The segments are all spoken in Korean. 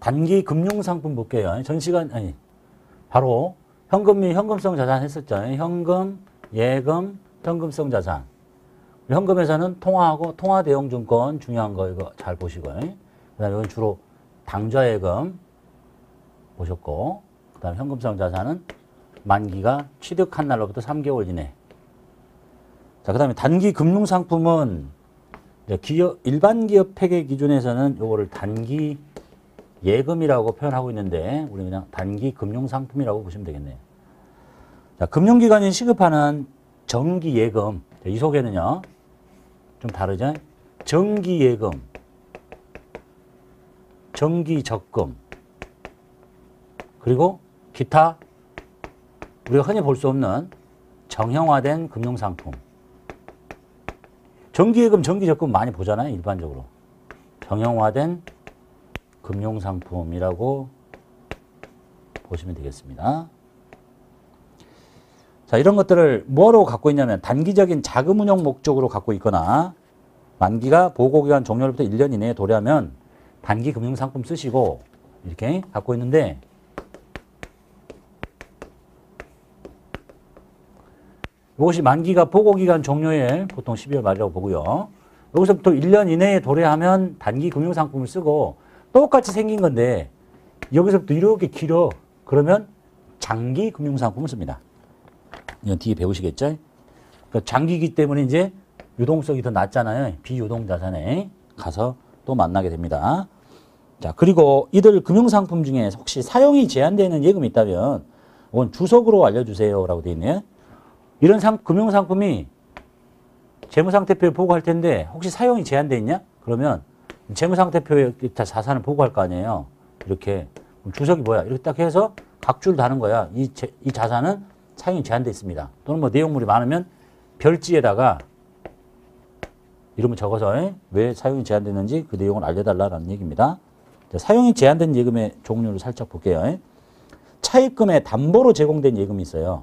단기 금융상품 볼게요. 전시간, 아니, 바로 현금 및 현금성 자산 했었죠. 현금, 예금, 현금성 자산. 현금에서는 통화하고 통화대용증권 중요한 거 이거 잘 보시고요. 그 다음에 이건 주로 당좌예금 보셨고, 그 다음에 현금성 자산은 만기가 취득한 날로부터 3개월 이내. 자, 그 다음에 단기 금융상품은 기업, 일반 기업 폐계 기준에서는 요거를 단기 예금이라고 표현하고 있는데, 우리 그냥 단기 금융상품이라고 보시면 되겠네요. 자, 금융기관이 시급하는 정기 예금. 이 속에는요, 좀 다르죠? 정기 예금, 정기 적금, 그리고 기타 우리가 흔히 볼 수 없는 정형화된 금융상품. 정기예금, 정기적금 많이 보잖아요. 일반적으로. 정형화된 금융상품이라고 보시면 되겠습니다. 자, 이런 것들을 뭐로 갖고 있냐면 단기적인 자금운용 목적으로 갖고 있거나 만기가 보고기간 종료로부터 1년 이내에 도래하면 단기 금융상품 쓰시고 이렇게 갖고 있는데, 이것이 만기가 보고기간 종료일 보통 12월 말이라고 보고요. 여기서부터 1년 이내에 도래하면 단기 금융상품을 쓰고, 똑같이 생긴 건데 여기서부터 이렇게 길어. 그러면 장기 금융상품을 씁니다. 이건 뒤에 배우시겠죠? 그러니까 장기이기 때문에 이제 유동성이 더 낮잖아요. 비유동 자산에 가서 또 만나게 됩니다. 자, 그리고 이들 금융상품 중에 혹시 사용이 제한되는 예금이 있다면 이건 주석으로 알려주세요 라고 되어 있네요. 이런 금융상품이 재무상태표에 보고할 텐데 혹시 사용이 제한되어 있냐? 그러면 재무상태표에 자산을 보고할 거 아니에요. 이렇게. 주석이 뭐야? 이렇게 딱 해서 각줄 다는 거야. 이 자산은 사용이 제한되어 있습니다. 또는 뭐 내용물이 많으면 별지에다가 이름을 적어서 왜 사용이 제한되는지 그 내용을 알려달라는 얘기입니다. 자, 사용이 제한된 예금의 종류를 살짝 볼게요. 차입금에 담보로 제공된 예금이 있어요.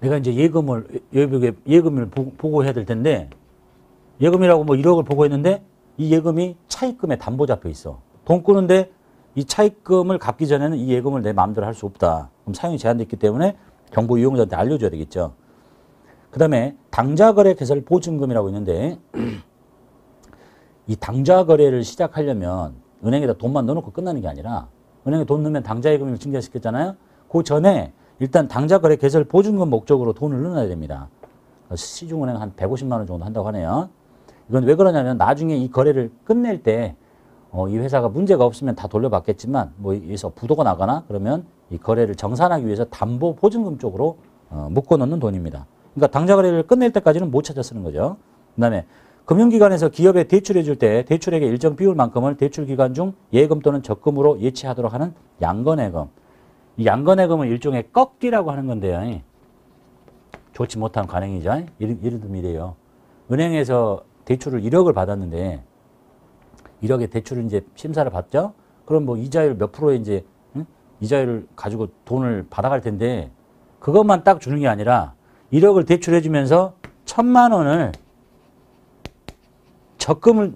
내가 이제 예금을 보고해야 될 텐데, 예금이라고 뭐 1억을 보고했는데 이 예금이 차입금에 담보 잡혀 있어. 돈 끄는데 이 차입금을 갚기 전에는 이 예금을 내 마음대로 할 수 없다. 그럼 사용이 제한됐기 때문에 정보 이용자한테 알려줘야 되겠죠. 그 다음에 당좌거래 개설 보증금이라고 있는데, 이 당좌거래를 시작하려면 은행에다 돈만 넣어놓고 끝나는 게 아니라, 은행에 돈 넣으면 당좌예금을 증가시켰잖아요. 그 전에 일단 당좌거래 개설 보증금 목적으로 돈을 넣어야 됩니다. 시중은행 한 150만 원 정도 한다고 하네요. 이건 왜 그러냐면 나중에 이 거래를 끝낼 때 이 회사가 문제가 없으면 다 돌려받겠지만 뭐 여기서 부도가 나거나 그러면 이 거래를 정산하기 위해서 담보 보증금 쪽으로 묶어놓는 돈입니다. 그러니까 당좌거래를 끝낼 때까지는 못 찾아 쓰는 거죠. 그 다음에 금융기관에서 기업에 대출해 줄 때 대출액의 일정 비율만큼을 대출기간 중 예금 또는 적금으로 예치하도록 하는 양건예금. 이 양건예금은 일종의 꺾기라고 하는 건데요. 좋지 못한 관행이죠. 예를 들면 이래요. 은행에서 대출을 1억을 받았는데 1억의 대출을 이제 심사를 받죠. 그럼 뭐 이자율 몇 프로에 이제 이자율을 가지고 돈을 받아갈 텐데 그것만 딱 주는 게 아니라 1억을 대출해 주면서 1,000만 원을 적금을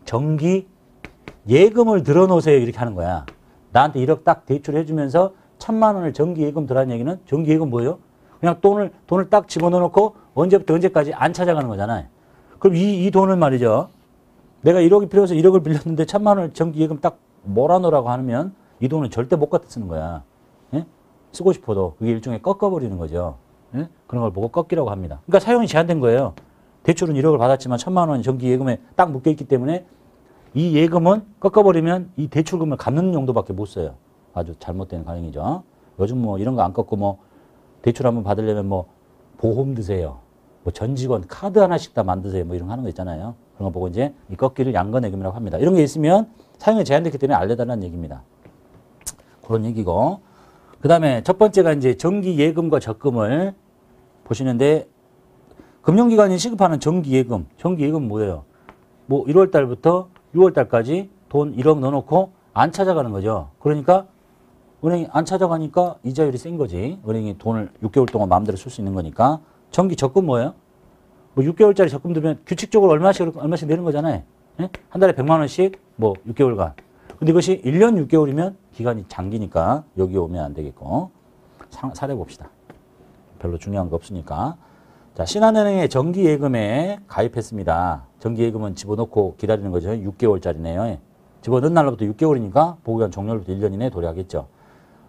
정기 예금을 들어놓으세요 이렇게 하는 거야. 나한테 1억 딱 대출해 주면서 1,000만 원을 정기 예금 들어라는 얘기는, 정기 예금 뭐예요? 그냥 돈을 딱 집어넣어놓고 언제부터 언제까지 안 찾아가는 거잖아요. 그럼 이 돈을 말이죠. 내가 1억이 필요해서 1억을 빌렸는데 1,000만 원을 정기 예금 딱 몰아놓으라고 하면 이 돈은 절대 못 갖다 쓰는 거야. 예? 쓰고 싶어도 그게 일종의 꺾어버리는 거죠. 예? 그런 걸 보고 꺾기라고 합니다. 그러니까 사용이 제한된 거예요. 대출은 1억을 받았지만 1,000만 원 정기 예금에 딱 묶여있기 때문에 이 예금은 꺾어버리면 이 대출금을 갚는 용도밖에 못 써요. 아주 잘못된 관행이죠. 요즘 뭐 이런 거 안 꺾고 뭐 대출 한번 받으려면 뭐 보험 드세요. 뭐 전 직원 카드 하나씩 다 만드세요. 뭐 이런 거 하는 거 있잖아요. 그런 거 보고 이제 이 꺾기를 양건예금이라고 합니다. 이런 게 있으면 사용이 제한됐기 때문에 알려달라는 얘기입니다. 그런 얘기고. 그 다음에 첫 번째가 이제 정기 예금과 적금을 보시는데, 금융기관이 시급하는 정기 예금. 정기 예금은 뭐예요? 뭐 1월 달부터 6월 달까지 돈 1억 넣어놓고 안 찾아가는 거죠. 그러니까 은행이 안 찾아가니까 이자율이 센 거지. 은행이 돈을 6개월 동안 마음대로 쓸 수 있는 거니까. 정기 적금 뭐예요? 뭐 6개월짜리 적금 들면 규칙적으로 얼마씩 내는 거잖아요. 예? 한 달에 100만 원씩 뭐 6개월간. 근데 이것이 1년 6개월이면 기간이 장기니까 여기 오면 안 되겠고. 사례 봅시다. 별로 중요한 거 없으니까. 자, 신한은행의 정기예금에 가입했습니다. 정기예금은 집어넣고 기다리는 거죠. 6개월짜리네요. 집어넣은 날로부터 6개월이니까 보호기간 종료로부터 1년 이내에 도래하겠죠.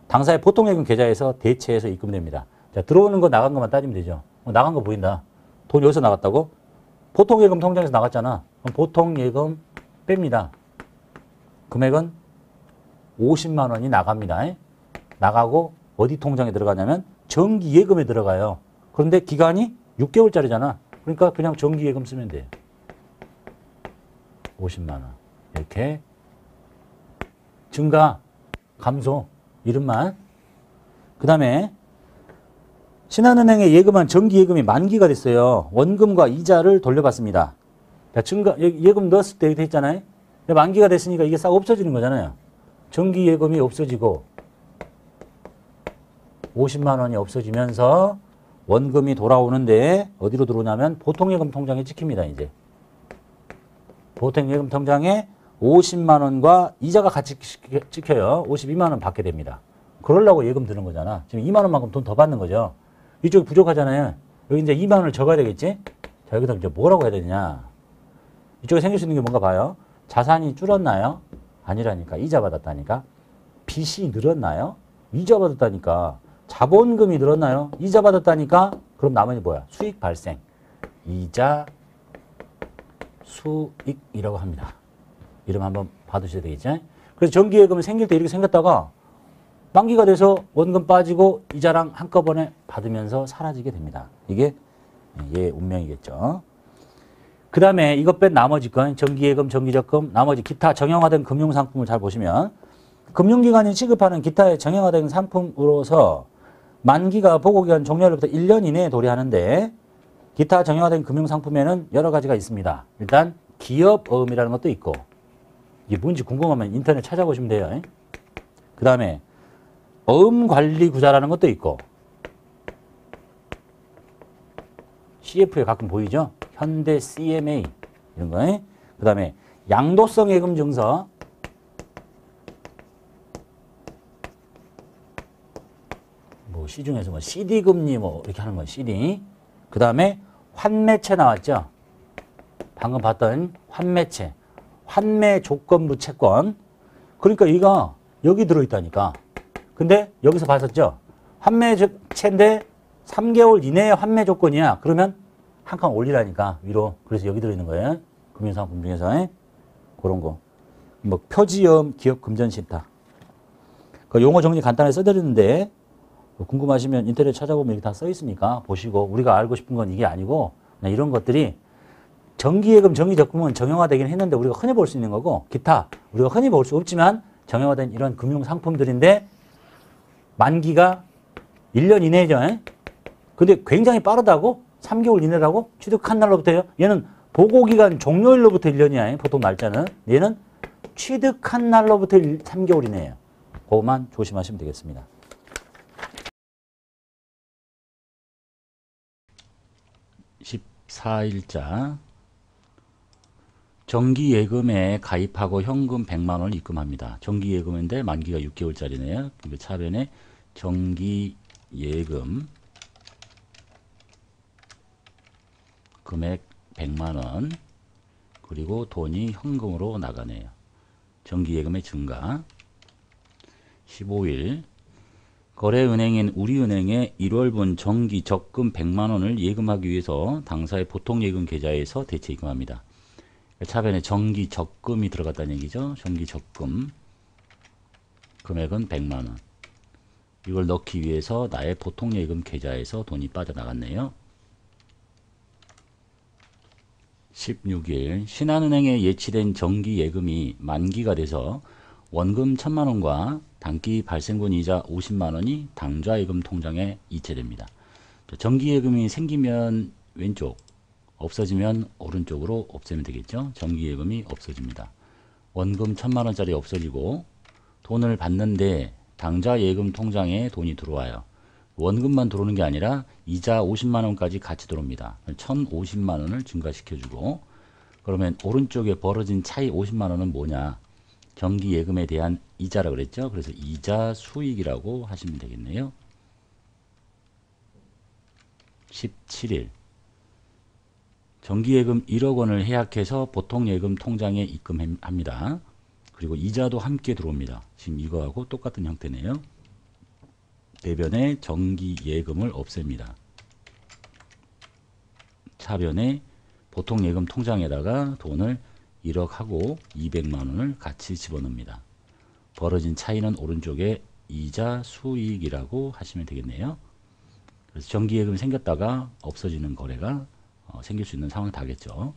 당사의 보통예금 계좌에서 대체해서 입금됩니다. 자, 들어오는 거 나간 것만 따지면 되죠. 나간 거 보인다. 돈 여기서 나갔다고? 보통예금 통장에서 나갔잖아. 그럼 보통예금 뺍니다. 금액은 50만 원이 나갑니다. 나가고 어디 통장에 들어가냐면 정기예금에 들어가요. 그런데 기간이 6개월짜리잖아. 그러니까 그냥 정기예금 쓰면 돼요. 50만 원. 이렇게 증가, 감소, 이름만. 그 다음에 신한은행에 예금한 정기예금이 만기가 됐어요. 원금과 이자를 돌려받습니다. 자, 예금 넣었을 때 이렇게 했잖아요. 만기가 됐으니까 이게 싹 없어지는 거잖아요. 정기예금이 없어지고 50만 원이 없어지면서 원금이 돌아오는데 어디로 들어오냐면 보통예금 통장에 찍힙니다. 이제 보통예금 통장에 50만 원과 이자가 같이 찍혀요. 52만 원 받게 됩니다. 그러려고 예금 드는 거잖아. 지금 2만 원만큼 돈 더 받는 거죠. 이쪽이 부족하잖아요. 여기 이제 2만 원을 적어야 되겠지? 자, 여기다 이제 뭐라고 해야 되냐. 이쪽에 생길 수 있는 게 뭔가 봐요. 자산이 줄었나요? 아니라니까. 이자 받았다니까. 빚이 늘었나요? 이자 받았다니까. 자본금이 늘었나요? 이자 받았다니까. 그럼 나머지 뭐야? 수익 발생. 이자, 수익이라고 합니다. 이름 한번 받으셔야 되겠지? 그래서 정기예금이 생길 때 이렇게 생겼다가 만기가 돼서 원금 빠지고 이자랑 한꺼번에 받으면서 사라지게 됩니다. 이게 얘의 운명이겠죠. 그 다음에 이것 뺀 나머지 건 정기예금, 정기적금, 나머지 기타 정형화된 금융상품을 잘 보시면 금융기관이 취급하는 기타의 정형화된 상품으로서 만기가 보고기간 종료로부터 1년 이내에 도래하는데 기타 정형화된 금융상품에는 여러 가지가 있습니다. 일단 기업어음이라는 것도 있고 이게 뭔지 궁금하면 인터넷 찾아보시면 돼요. 그 다음에 어음관리구자라는 것도 있고 CF에 가끔 보이죠? 현대 CMA 이런 거. 그 다음에 양도성 예금 증서, 뭐 시중에서 뭐 CD 금리 뭐 이렇게 하는 건 CD. 그 다음에 환매채 나왔죠? 방금 봤던 환매채, 환매 조건부 채권. 그러니까 이가 여기 들어있다니까. 근데 여기서 봤었죠? 환매채인데 3개월 이내에 환매 조건이야. 그러면 한 칸 올리라니까 위로. 그래서 여기 들어있는 거예요. 금융상품 중에서 그런 거. 뭐 표지엄 기업 금전신탁. 그 용어 정리 간단하게 써드렸는데 궁금하시면 인터넷 찾아보면 이렇게 다 써있으니까 보시고 우리가 알고 싶은 건 이게 아니고 그냥 이런 것들이 정기예금, 정기적금은 정형화되긴 했는데 우리가 흔히 볼 수 있는 거고 기타 우리가 흔히 볼 수 없지만 정형화된 이런 금융상품들인데 만기가 1년 이내죠. 근데 굉장히 빠르다고? 3개월 이내라고? 취득한 날로부터요? 얘는 보고기간 종료일로부터 1년이야. 보통 날짜는. 얘는 취득한 날로부터 3개월 이내예요. 그것만 조심하시면 되겠습니다. 14일자 정기예금에 가입하고 현금 100만 원을 입금합니다. 정기예금인데 만기가 6개월짜리네요. 그 차변에 정기예금 금액 100만 원 그리고 돈이 현금으로 나가네요. 정기예금의 증가 15일 거래은행인 우리은행에 1월분 정기적금 100만 원을 예금하기 위해서 당사의 보통예금 계좌에서 대체 입금합니다. 차변에 정기적금이 들어갔다는 얘기죠. 정기적금 금액은 100만 원. 이걸 넣기 위해서 나의 보통예금 계좌에서 돈이 빠져나갔네요. 16일 신한은행에 예치된 정기예금이 만기가 돼서 원금 1000만 원과 단기 발생분 이자 50만 원이 당좌예금 통장에 이체됩니다. 정기예금이 생기면 왼쪽, 없어지면 오른쪽으로 없애면 되겠죠. 정기예금이 없어집니다. 원금 1000만 원짜리 없어지고 돈을 받는데 당좌예금 통장에 돈이 들어와요. 원금만 들어오는 게 아니라 이자 50만 원까지 같이 들어옵니다. 1050만 원을 증가시켜주고 그러면 오른쪽에 벌어진 차이 50만 원은 뭐냐? 정기예금에 대한 이자라 그랬죠? 그래서 이자 수익이라고 하시면 되겠네요. 17일. 정기예금 1억 원을 해약해서 보통예금 통장에 입금합니다. 그리고 이자도 함께 들어옵니다. 지금 이거하고 똑같은 형태네요. 대변에 정기예금을 없앱니다. 차변에 보통예금 통장에다가 돈을 1억 하고 200만 원을 같이 집어넣습니다. 벌어진 차이는 오른쪽에 이자 수익이라고 하시면 되겠네요. 그래서 정기예금이 생겼다가 없어지는 거래가 생길 수 있는 상황 다겠죠.